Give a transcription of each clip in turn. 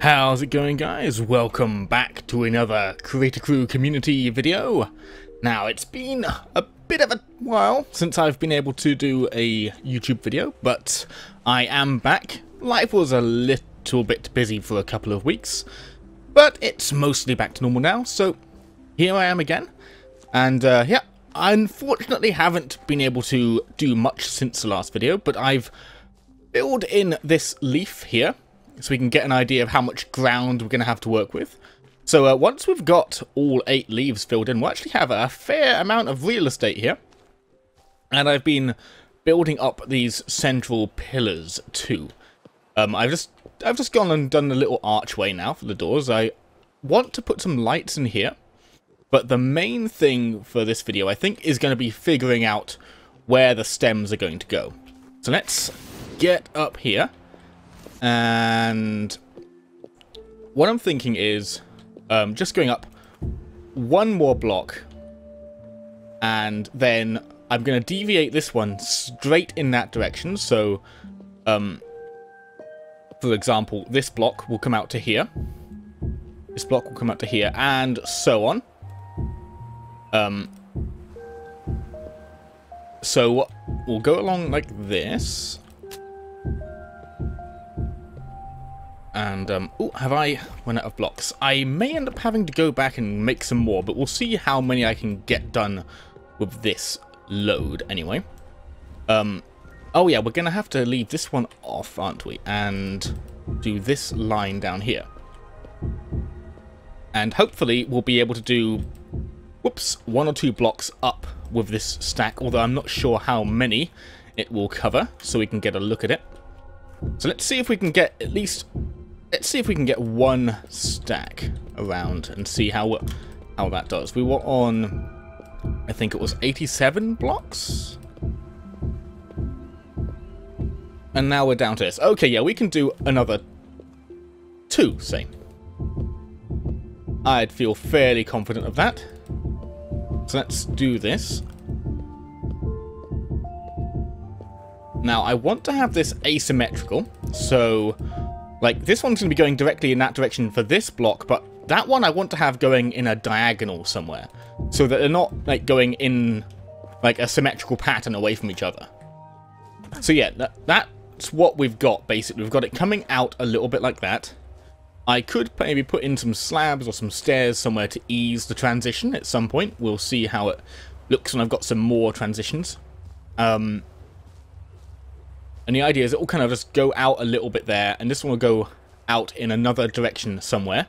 How's it going, guys? Welcome back to another Creaticrew Community video. Now, it's been a bit of a while since I've been able to do a YouTube video, but I am back. Life was a little bit busy for a couple of weeks, but it's mostly back to normal now, so here I am again. And yeah, I unfortunately haven't been able to do much since the last video, but I've filled in this leaf here, so we can get an idea of how much ground we're going to have to work with. So once we've got all 8 leaves filled in, we'll actually have a fair amount of real estate here. And I've been building up these central pillars too. I've just gone and done a little archway now for the doors. I want to put some lights in here, but the main thing for this video, I think, is going to be figuring out where the stems are going to go. So let's get up here. And what I'm thinking is just going up one more block, and then I'm going to deviate this one straight in that direction. So, for example, this block will come out to here. This block will come out to here, and so on. So we'll go along like this. And, oh, have I run out of blocks? I may end up having to go back and make some more, but we'll see how many I can get done with this load anyway. Oh yeah, we're going to have to leave this one off, aren't we? And do this line down here. And hopefully we'll be able to do, whoops, 1 or 2 blocks up with this stack, although I'm not sure how many it will cover, so we can get a look at it. So let's see if we can get at least... Let's see if we can get 1 stack around and see how that does. We were on, I think it was 87 blocks? And now we're down to this. Okay, yeah, we can do another 2, say. I'd feel fairly confident of that. So let's do this. Now, I want to have this asymmetrical, so... like, this one's going to be going directly in that direction for this block, but that one I want to have going in a diagonal somewhere, so that they're not, like, going in, like, a symmetrical pattern away from each other. So yeah, that's what we've got, basically. We've got it coming out a little bit like that. I could maybe put in some slabs or some stairs somewhere to ease the transition at some point. We'll see how it looks when I've got some more transitions. And the idea is it will kind of just go out a little bit there, and this one will go out in another direction somewhere.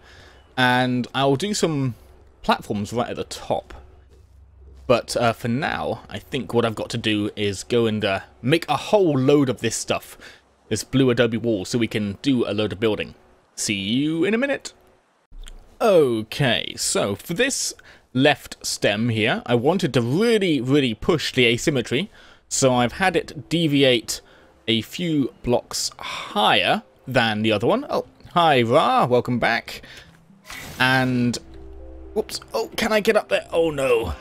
And I'll do some platforms right at the top. But for now, I think what I've got to do is go and make a whole load of this stuff, this blue adobe wall, so we can do a load of building. See you in a minute. Okay, so for this left stem here, I wanted to really push the asymmetry, so I've had it deviate a few blocks higher than the other one. Oh, hi Ra, welcome back. And, whoops, oh, can I get up there? Oh no.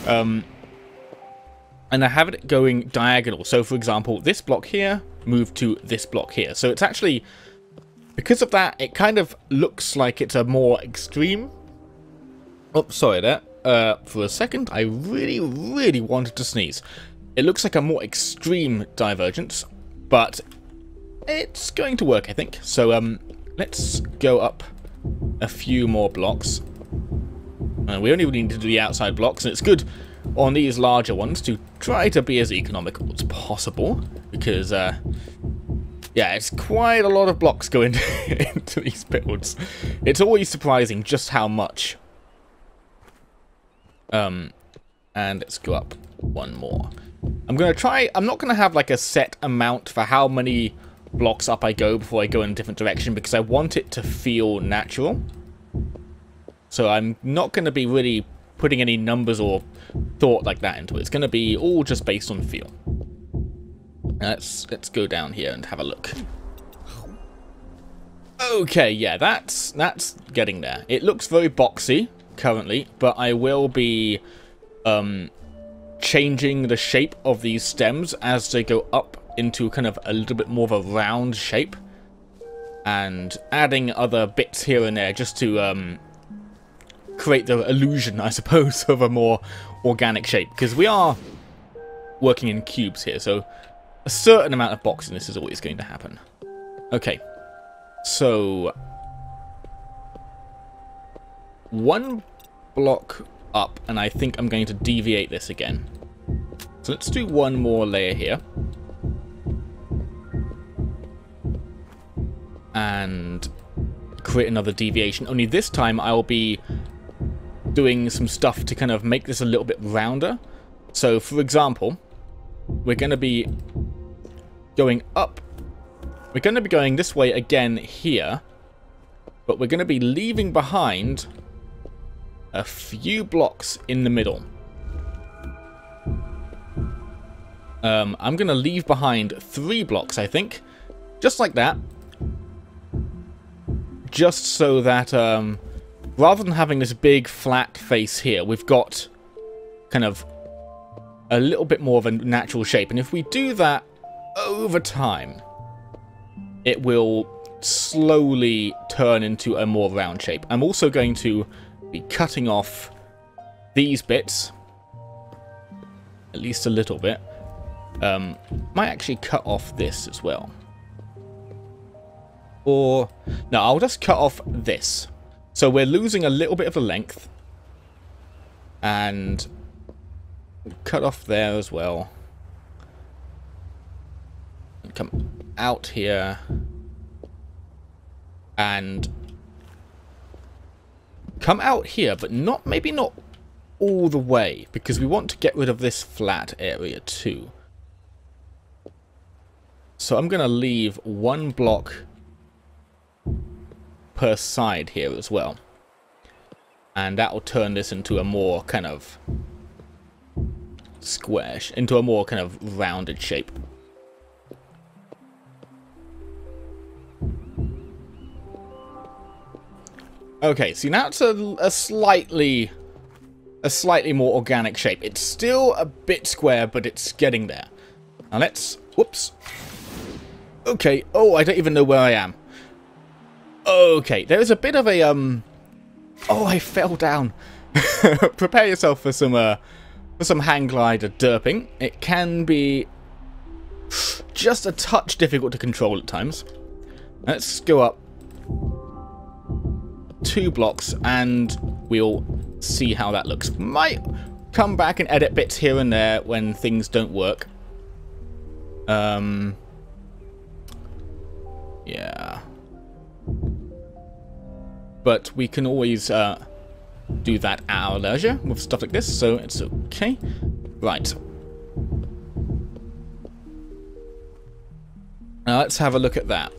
And I have it going diagonal. So for example, this block here, move to this block here. So it's actually, because of that, it kind of looks like it's a more extreme. Oh, sorry there. For a second, I really wanted to sneeze. It looks like a more extreme divergence, but it's going to work, I think. So let's go up a few more blocks. We only need to do the outside blocks, and it's good on these larger ones to try to be as economical as possible, because yeah, it's quite a lot of blocks going into these builds. It's always surprising just how much. And let's go up 1 more. I'm going to try, I'm not going to have like a set amount for how many blocks up I go before I go in a different direction, because I want it to feel natural. So I'm not going to be really putting any numbers or thought like that into it. It's going to be all just based on feel. Let's go down here and have a look. Okay, yeah, that's getting there. It looks very boxy currently, but I will be changing the shape of these stems as they go up into kind of a little bit more of a round shape. and adding other bits here and there just to create the illusion, I suppose, of a more organic shape. Because we are working in cubes here, so a certain amount of boxiness is always going to happen. Okay, so one block up, and I think I'm going to deviate this again. So let's do one more layer here. And create another deviation. Only this time I'll be doing some stuff to kind of make this a little bit rounder. So, for example, we're going to be going up. We're going to be going this way again here. But we're going to be leaving behind a few blocks in the middle. I'm going to leave behind 3 blocks, I think. Just like that. Just so that, rather than having this big flat face here, we've got kind of a little bit more of a natural shape. And if we do that over time, it will slowly turn into a more round shape. I'm also going to be cutting off these bits, at least a little bit. Might actually cut off this as well. Or, no, I'll just cut off this. So we're losing a little bit of the length. And cut off there as well. And come out here. And come out here, but maybe not all the way. Because we want to get rid of this flat area too. So I'm going to leave 1 block per side here as well. And that will turn this into a more kind of square, into a more kind of rounded shape. Okay, see now it's a slightly more organic shape. It's still a bit square, but it's getting there. Now let's, whoops. Okay, oh, I don't even know where I am. Okay, there's a bit of a, oh, I fell down. Prepare yourself for some hang glider derping. It can be just a touch difficult to control at times. Let's go up 2 blocks and we'll see how that looks. Might come back and edit bits here and there when things don't work. Yeah. But we can always do that at our leisure with stuff like this, so it's okay. Right. Now let's have a look at that.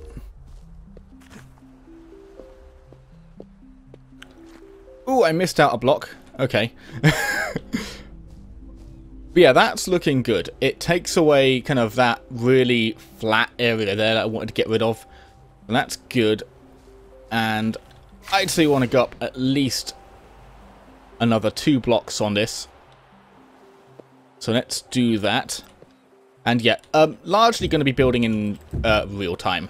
Ooh, I missed out a block. Okay. But yeah, that's looking good. It takes away kind of that really flat area there that I wanted to get rid of. And that's good. And I'd say you want to go up at least another 2 blocks on this. So let's do that. And yeah, largely going to be building in real time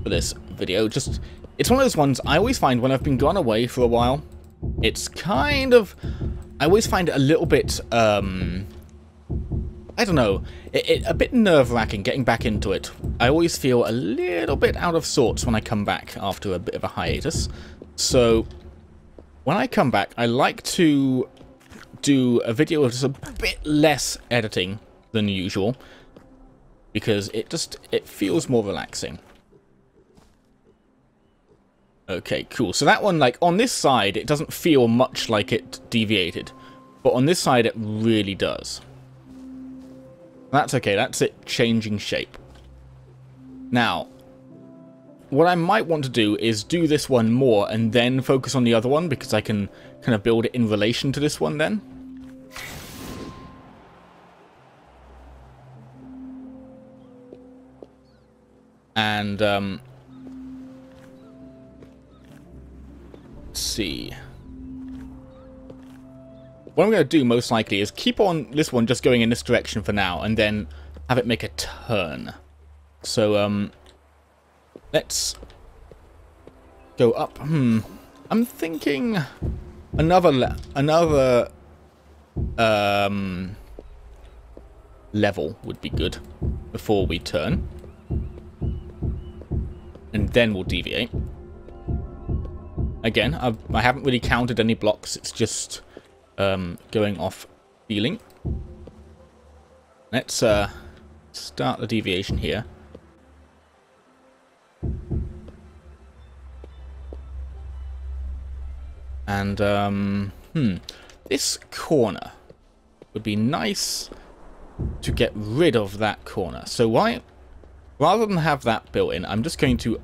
for this video. Just, it's one of those ones I always find when I've been gone away for a while. It's kind of, I always find it a little bit, I don't know, a bit nerve-wracking getting back into it. I always feel a little bit out of sorts when I come back after a bit of a hiatus. So, when I come back, I like to do a video with just a bit less editing than usual. Because it feels more relaxing. Okay, cool. So that one, like, on this side, it doesn't feel much like it deviated. But on this side, it really does. That's okay, that's it changing shape. Now, what I might want to do is do this one more and then focus on the other one, because I can kind of build it in relation to this one then. And, let's see. What I'm going to do most likely is keep on this one just going in this direction for now, and then have it make a turn. So, let's go up. I'm thinking another level would be good before we turn. And then we'll deviate. Again, I haven't really counted any blocks. It's just going off feeling. Let's start the deviation here. And this corner would be nice to get rid of that corner. So rather than have that built in, I'm just going to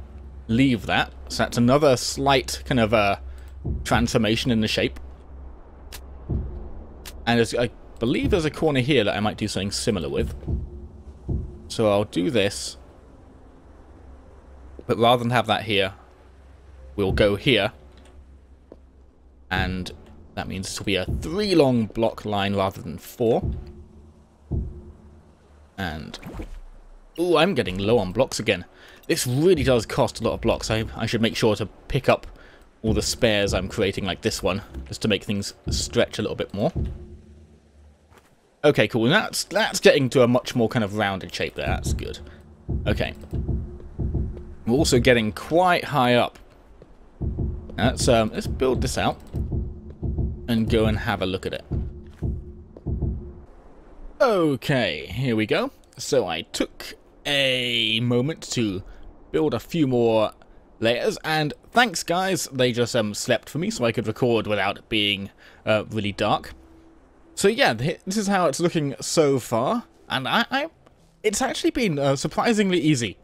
leave that. So that's another slight kind of transformation in the shape. And I believe there's a corner here that I might do something similar with. So I'll do this. But rather than have that here, we'll go here. And that means this will be a 3 long block line rather than 4. And ooh, I'm getting low on blocks again. This really does cost a lot of blocks. I should make sure to pick up all the spares I'm creating like this one, just to make things stretch a little bit more. Okay, cool. That's getting to a much more kind of rounded shape there. That's good. Okay. We're also getting quite high up. Now let's build this out and go and have a look at it. Okay, here we go. So I took a moment to build a few more layers, and thanks guys, they just slept for me so I could record without it being really dark. So yeah, this is how it's looking so far, and it's actually been surprisingly easy.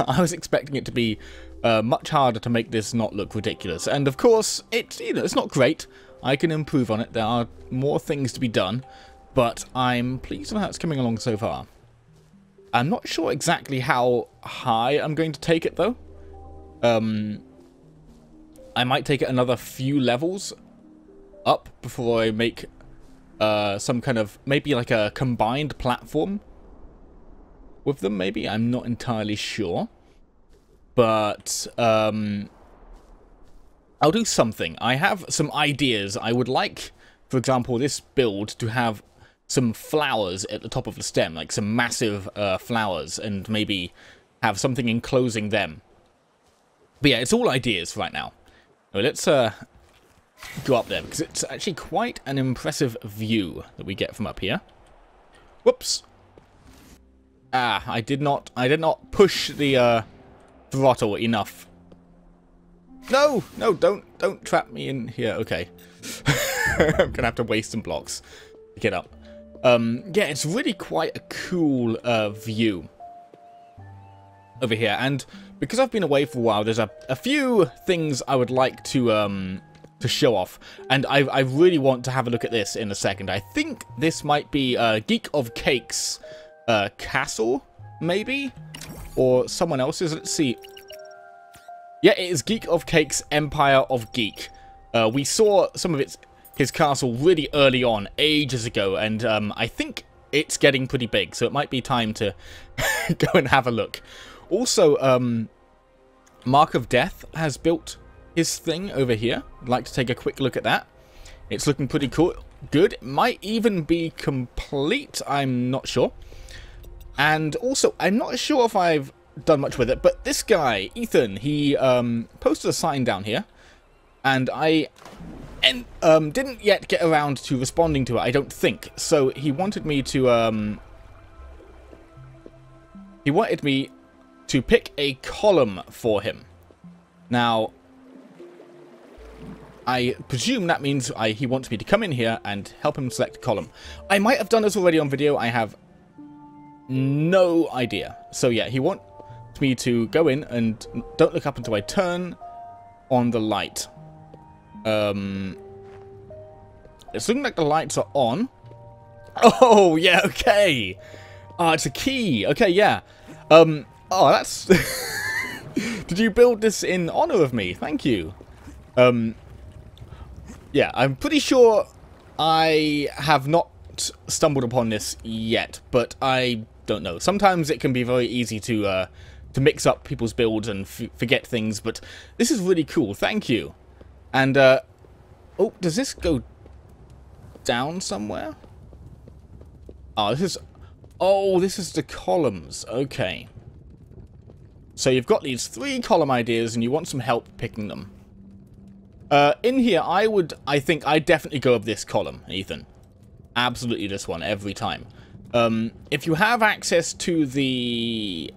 I was expecting it to be much harder to make this not look ridiculous, and of course it's not great. I can improve on it. There are more things to be done, but I'm pleased with how it's coming along so far. I'm not sure exactly how high I'm going to take it though. I might take it another few levels up before I make some kind of, maybe like a combined platform with them, maybe? I'm not entirely sure. But I'll do something. I have some ideas. I would like, for example, this build to have some flowers at the top of the stem, like some massive flowers, and maybe have something enclosing them. But yeah, it's all ideas right now. Well, let's go up there, because it's actually quite an impressive view that we get from up here. Whoops. Ah, I did not push the throttle enough. No, don't trap me in here. Okay. I'm gonna have to waste some blocks to get up. Yeah, it's really quite a cool view over here, and because I've been away for a while, there's a few things I would like to show off, and I really want to have a look at this in a second. I think this might be Geek of Cake's castle, maybe, or someone else's. Let's see. Yeah, it is Geek of Cake's Empire of Geek. We saw some of his castle really early on, ages ago, and I think it's getting pretty big, so it might be time to go and have a look. Also, Mark of Death has built his thing over here. I'd like to take a quick look at that. It's looking pretty cool. Good. It might even be complete. I'm not sure. And also, I'm not sure if I've done much with it, but this guy, Ethan, he posted a sign down here, and I didn't yet get around to responding to it, I don't think. So he wanted me to pick a column for him. Now, I presume that means he wants me to come in here and help him select a column. I might have done this already on video. I have no idea. So yeah, he wants me to go in and don't look up until I turn on the light. It's looking like the lights are on. Oh, yeah, okay. Oh, it's a key. Okay, yeah. Oh, that's... Did you build this in honor of me? Thank you. Yeah, I'm pretty sure I have not stumbled upon this yet, but I don't know. Sometimes it can be very easy to mix up people's builds and forget things, but this is really cool. Thank you. And, oh, does this go down somewhere? Oh, this is the columns. Okay. So you've got these 3 column ideas and you want some help picking them. In here, I think I'd definitely go with this column, Ethan. Absolutely this one, every time. If you have access to the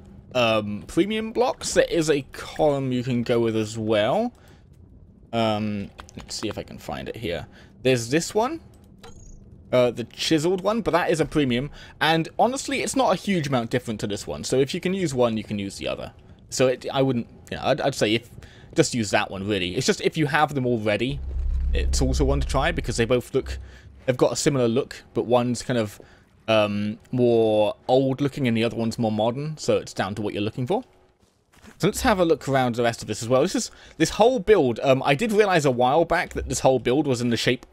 premium blocks, there is a column you can go with as well. Let's see if I can find it here. There's this one. The chiseled one, but that is a premium. And honestly, it's not a huge amount different to this one. So if you can use one, you can use the other. So I wouldn't, you know, I'd say just use that one, really. It's just if you have them already, it's also one to try because they both they've got a similar look, but one's kind of more old looking and the other one's more modern, so it's down to what you're looking for. So let's have a look around the rest of this as well. This whole build, I did realize a while back that this whole build was in the shape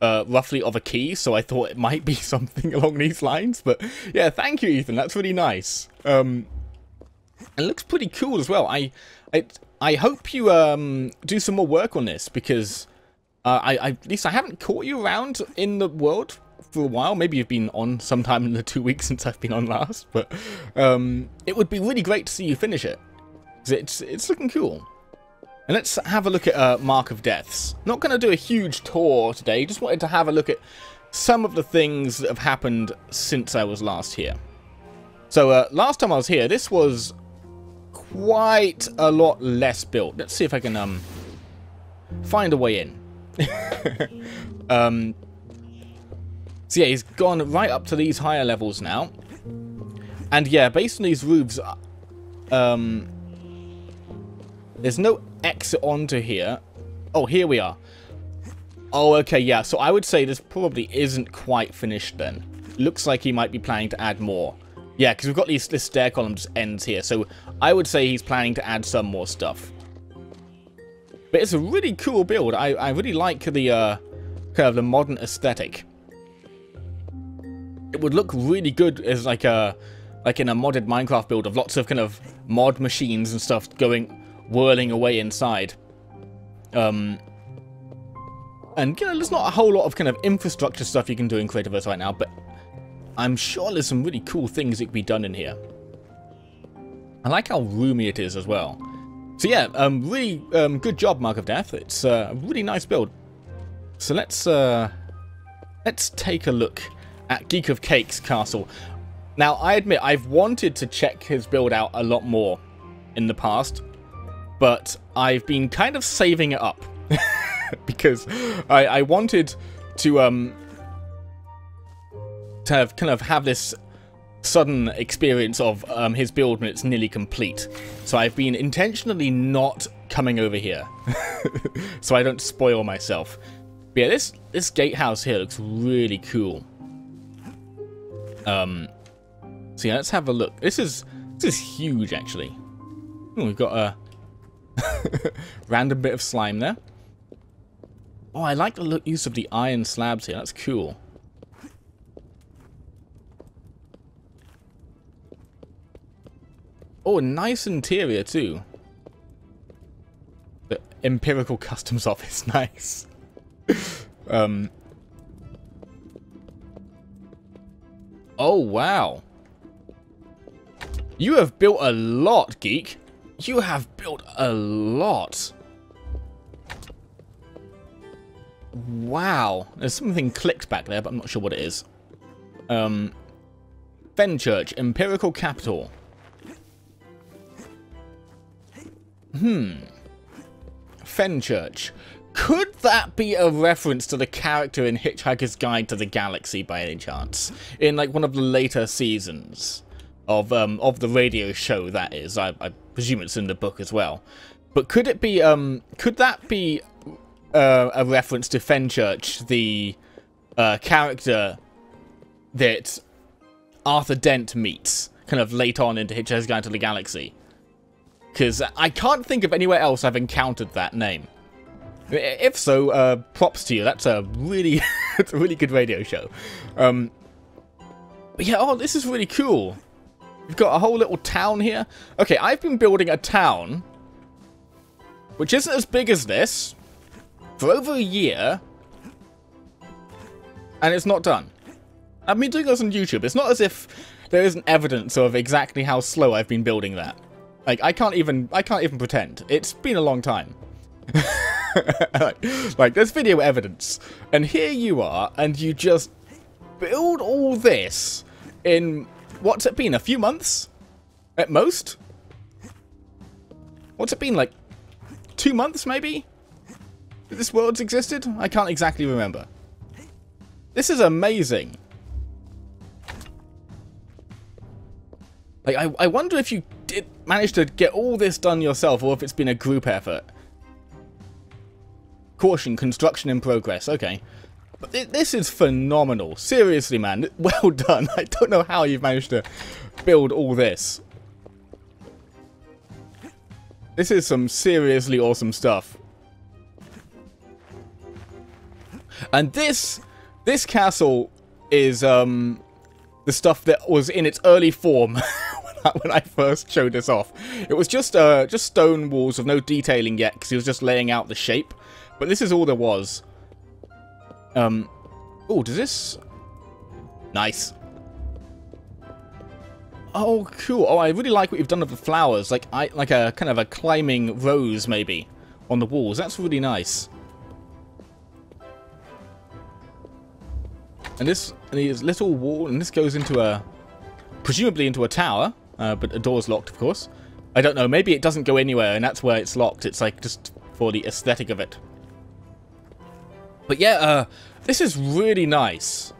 roughly of a key, so I thought it might be something along these lines, but yeah, thank you, Ethan, that's really nice. It looks pretty cool as well. I hope you do some more work on this, because at least I haven't caught you around in the world for a while. Maybe you've been on sometime in the 2 weeks since I've been on last, but it would be really great to see you finish it. It's looking cool. And let's have a look at Mark of Deaths. Not going to do a huge tour today, just wanted to have a look at some of the things that have happened since I was last here. So last time I was here, this was quite a lot less built. Let's see if I can find a way in. So yeah, he's gone right up to these higher levels now. And yeah, based on these roofs, there's no exit onto here. Oh, here we are. Oh, okay, yeah. So I would say this probably isn't quite finished then. Looks like he might be planning to add more. Yeah, because we've got this stair column just ends here. So I would say he's planning to add some more stuff. But it's a really cool build. I really like the kind of the modern aesthetic. It would look really good as like in a modded Minecraft build of lots of kind of mod machines and stuff whirling away inside. And you know, there's not a whole lot of kind of infrastructure stuff you can do in Creativerse right now, but I'm sure there's some really cool things that can be done in here. I like how roomy it is as well. So yeah, really good job, Mark of Death. It's a really nice build. So let's take a look at Geek of Cake's castle. Now, I admit I've wanted to check his build out a lot more in the past, but I've been kind of saving it up because I wanted to have this sudden experience of his build when it's nearly complete. So I've been intentionally not coming over here so I don't spoil myself. But yeah, this gatehouse here looks really cool. So yeah, let's have a look. This is huge actually. Ooh, we've got a random bit of slime there. Oh, I like the use of the iron slabs here. That's cool. Oh, nice interior too. The Empirical Customs Office, nice. Oh, wow. You have built a lot, Geek. You have built a lot. Wow. There's something clicked back there, but I'm not sure what it is. Fenchurch, Empirical Capital. Fenchurch. Could that be a reference to the character in Hitchhiker's Guide to the Galaxy by any chance? In like one of the later seasons of the radio show, that is. I presume it's in the book as well. But could it be could that be a reference to Fenchurch, the character that Arthur Dent meets kind of late on into Hitchhiker's Guide to the Galaxy? Because I can't think of anywhere else I've encountered that name. If so, props to you. That's a really, it's a really good radio show. But yeah, oh, this is really cool. We've got a whole little town here. Okay, I've been building a town, which isn't as big as this, for over a year, and it's not done. I've been doing this on YouTube. It's not as if there isn't evidence of exactly how slow I've been building that. Like, I can't even pretend. It's been a long time. like, there's video evidence. And here you are, and you just build all this in, what's it been, a few months? At most? What's it been, like, 2 months, maybe? That this world's existed? I can't exactly remember. This is amazing. Like, I wonder if you did manage to get all this done yourself, or if it's been a group effort. Caution, construction in progress. Okay. But this is phenomenal. Seriously, man. Well done. I don't know how you've managed to build all this. This is some seriously awesome stuff. And this castle is the stuff that was in its early form when I first showed this off. It was just stone walls with no detailing yet, because he was just laying out the shape. But this is all there was. Oh, does this? Nice. Oh, cool. Oh, I really like what you've done with the flowers. Like a kind of a climbing rose, maybe, on the walls. That's really nice. And this little wall, and this goes into a, presumably into a tower, but the door's locked, of course. I don't know. Maybe it doesn't go anywhere, and that's where it's locked. It's like just for the aesthetic of it. But yeah, this is really nice.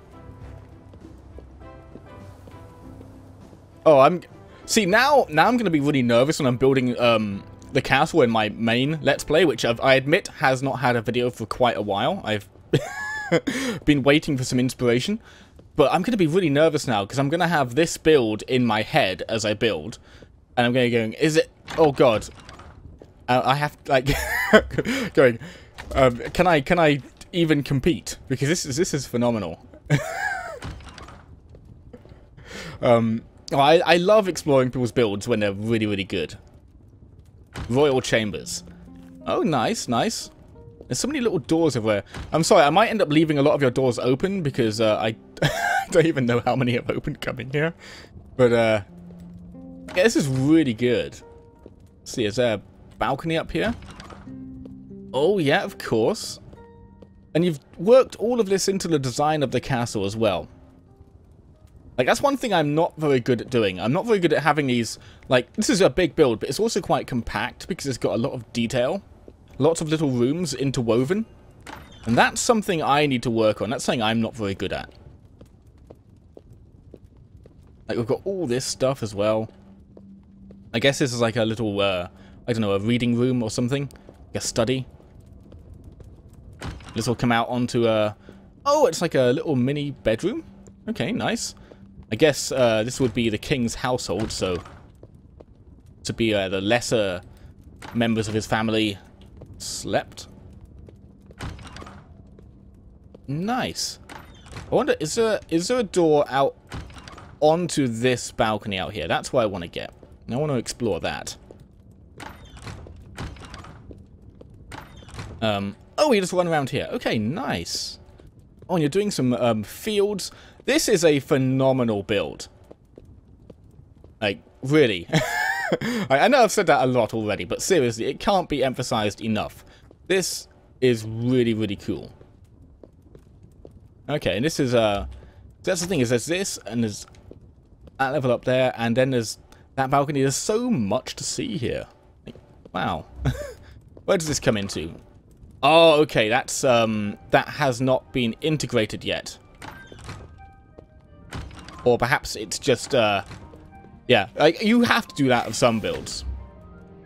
Oh, see now I'm gonna be really nervous when I'm building the castle in my main Let's Play, which I admit has not had a video for quite a while. I've been waiting for some inspiration, but I'm gonna be really nervous now because I'm gonna have this build in my head as I build, and I'm gonna go, is it? Oh God, I have like going. Can I even compete? Because this is phenomenal. I love exploring people's builds when they're really, really good. Royal Chambers. Oh, nice, nice. There's so many little doors everywhere. I'm sorry, I might end up leaving a lot of your doors open because I don't even know how many have opened coming here. But, yeah, this is really good. Let's see, is there a balcony up here? Oh, yeah, of course. And you've worked all of this into the design of the castle as well. Like, that's one thing I'm not very good at doing. I'm not very good at having these, like, this is a big build, but it's also quite compact because it's got a lot of detail. Lots of little rooms interwoven. And that's something I need to work on. That's something I'm not very good at. Like, we've got all this stuff as well. I guess this is like a little, I don't know, a reading room or something. Like a study. This will come out onto a... Oh, it's like a little mini bedroom. Okay, nice. I guess this would be the king's household, so... To be the lesser members of his family slept. Nice. I wonder, is there a door out onto this balcony out here? That's what I want to get. I want to explore that. Oh, you just run around here. Okay, nice. Oh, and you're doing some fields. This is a phenomenal build. Like, really. I know I've said that a lot already, but seriously, it can't be emphasized enough. This is really, really cool. Okay, and this is, that's the thing, is there's this, and there's that level up there, and then there's that balcony. There's so much to see here. Like, wow. Where does this come into? Oh, okay, that's, that has not been integrated yet. Or perhaps it's just, yeah, like, you have to do that with some builds.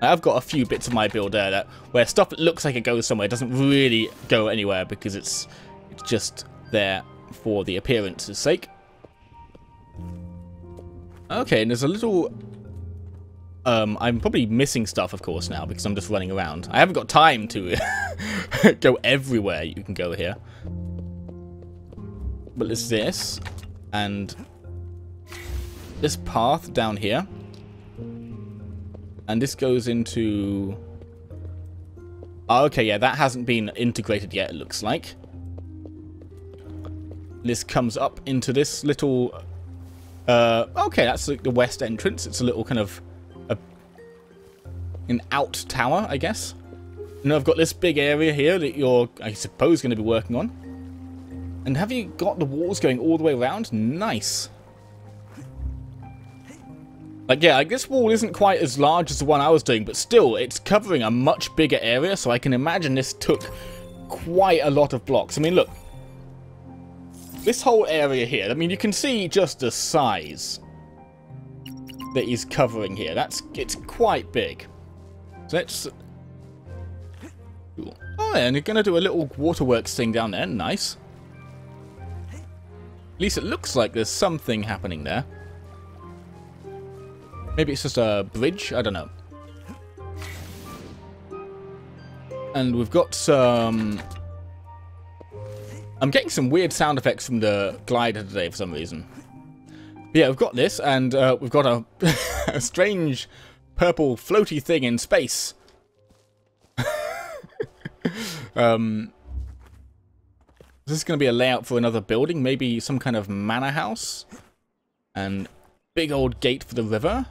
I've got a few bits of my build there that, where stuff that looks like it goes somewhere doesn't really go anywhere because it's just there for the appearance's sake. Okay, and there's a little... I'm probably missing stuff, of course, now, because I'm just running around. I haven't got time to go everywhere you can go here. But there's this, and... this path down here. And this goes into... Oh, okay, yeah, that hasn't been integrated yet, it looks like. This comes up into this little... okay, that's like the west entrance. It's a little kind of... an out tower, I guess. And I've got this big area here that you're, I suppose, going to be working on. And have you got the walls going all the way around? Nice. Like, yeah, like this wall isn't quite as large as the one I was doing, but still, it's covering a much bigger area, so I can imagine this took quite a lot of blocks. I mean, look. This whole area here, I mean, you can see just the size that he's covering here. It's quite big. So let's... Cool. Oh, yeah, and you're going to do a little waterworks thing down there. Nice. At least it looks like there's something happening there. Maybe it's just a bridge? I don't know. And we've got some... I'm getting some weird sound effects from the glider today for some reason. But yeah, we've got this, and we've got a, a strange purple floaty thing in space. This is going to be a layout for another building, maybe some kind of manor house. And big old gate for the river.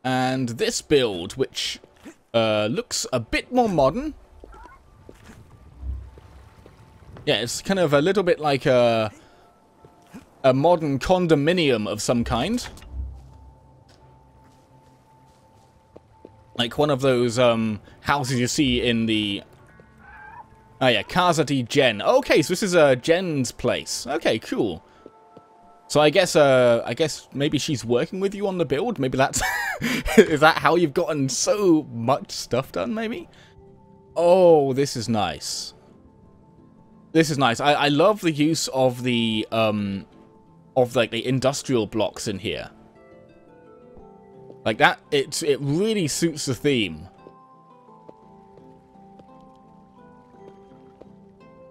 And this build, which looks a bit more modern. Yeah, it's kind of a little bit like a modern condominium of some kind. Like one of those houses you see in the... Oh yeah, Casa di Jen. Okay, so this is Jen's place. Okay, cool. So I guess maybe she's working with you on the build. Maybe that's is that how you've gotten so much stuff done? Maybe. Oh, this is nice. This is nice. I love the use of the like the industrial blocks in here. Like that, it really suits the theme.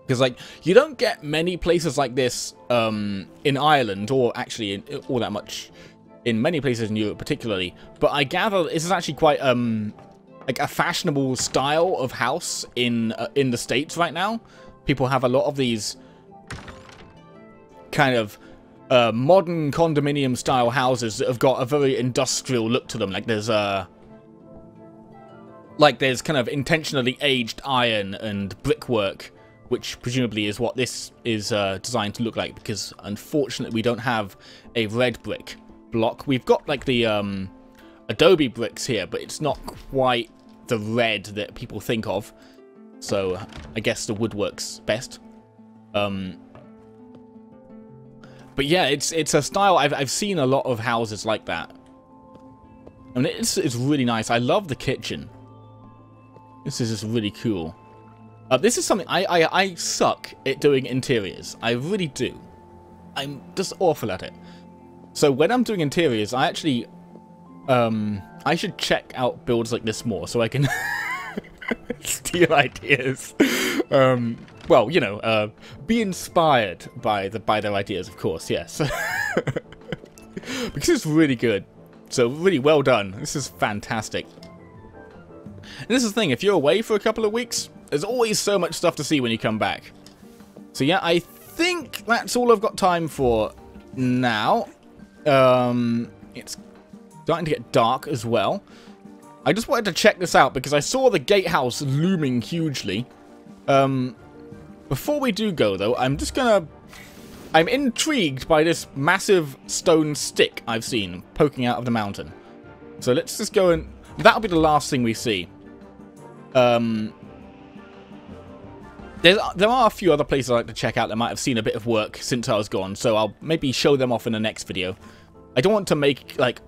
Because, like, you don't get many places like this in Ireland, or actually all that much in many places in Europe particularly. But I gather this is actually quite, like, a fashionable style of house in the States right now. People have a lot of these kind of modern condominium-style houses that have got a very industrial look to them. Like, there's kind of intentionally aged iron and brickwork, which presumably is what this is designed to look like, because unfortunately we don't have a red brick block. We've got like the Adobe bricks here, but it's not quite the red that people think of. So I guess the wood works best. But yeah, it's a style I've seen a lot of houses like that, and it's really nice. I love the kitchen. This is just really cool. This is something I suck at doing interiors. I really do. I'm just awful at it. So when I'm doing interiors, I actually I should check out builds like this more so I can steal ideas. Well, you know, be inspired by their ideas, of course. Yes, because it's really good. So really well done. This is fantastic. And this is the thing. If you're away for a couple of weeks, there's always so much stuff to see when you come back. So yeah, I think that's all I've got time for now. It's starting to get dark as well. I just wanted to check this out because I saw the gatehouse looming hugely. Before we do go, though, I'm intrigued by this massive stone stick I've seen poking out of the mountain. So let's just go and... That'll be the last thing we see. There are a few other places I'd like to check out that might have seen a bit of work since I was gone, so I'll maybe show them off in the next video. I don't want to make, like,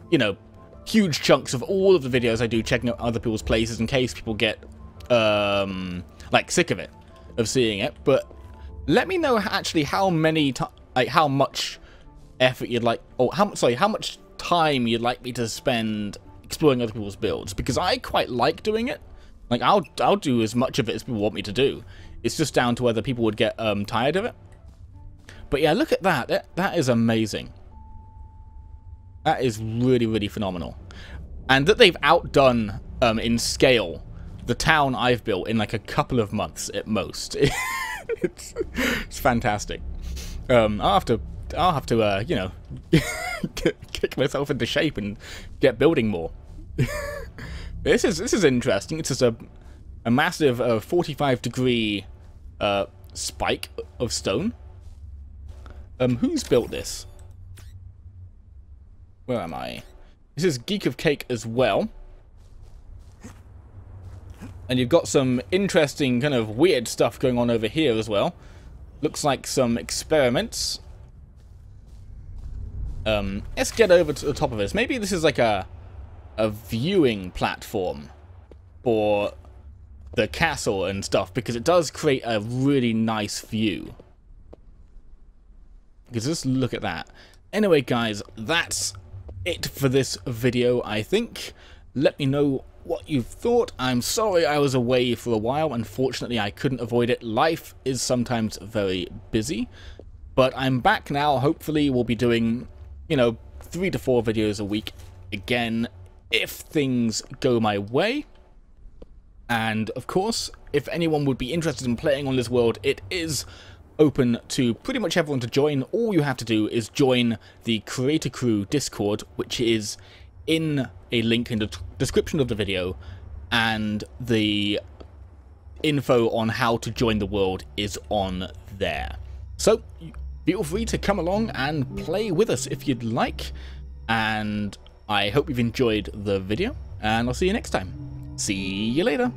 you know, huge chunks of all of the videos I do checking out other people's places in case people get, like, sick of it, of seeing it. But let me know actually how many, like, how much effort you'd like, or how much time you'd like me to spend exploring other people's builds, because I quite like doing it. Like, I'll do as much of it as people want me to do. It's just down to whether people would get tired of it. But yeah, look at that. That is amazing. That is really, really phenomenal. And that they've outdone in scale the town I've built in like a couple of months at most. it's fantastic. I'll have to you know, kick myself into shape and get building more. This is interesting. It's just a massive 45-degree spike of stone. Who's built this? Where am I? This is Geek of Cake as well. And you've got some interesting kind of weird stuff going on over here as well. Looks like some experiments. Let's get over to the top of this. Maybe this is like a viewing platform for the castle and stuff, because it does create a really nice view. Because just look at that. Anyway, guys, that's it for this video, I think. Let me know what you thought. I'm sorry I was away for a while. Unfortunately, I couldn't avoid it. Life is sometimes very busy. But I'm back now. Hopefully, we'll be doing, you know, 3 to 4 videos a week again, if things go my way. And, of course, if anyone would be interested in playing on this world, it is open to pretty much everyone to join. All you have to do is join the Creaticrew Discord, which is in a link in the description of the video, and the info on how to join the world is on there. So feel free to come along and play with us if you'd like, and I hope you've enjoyed the video, and I'll see you next time. See you later.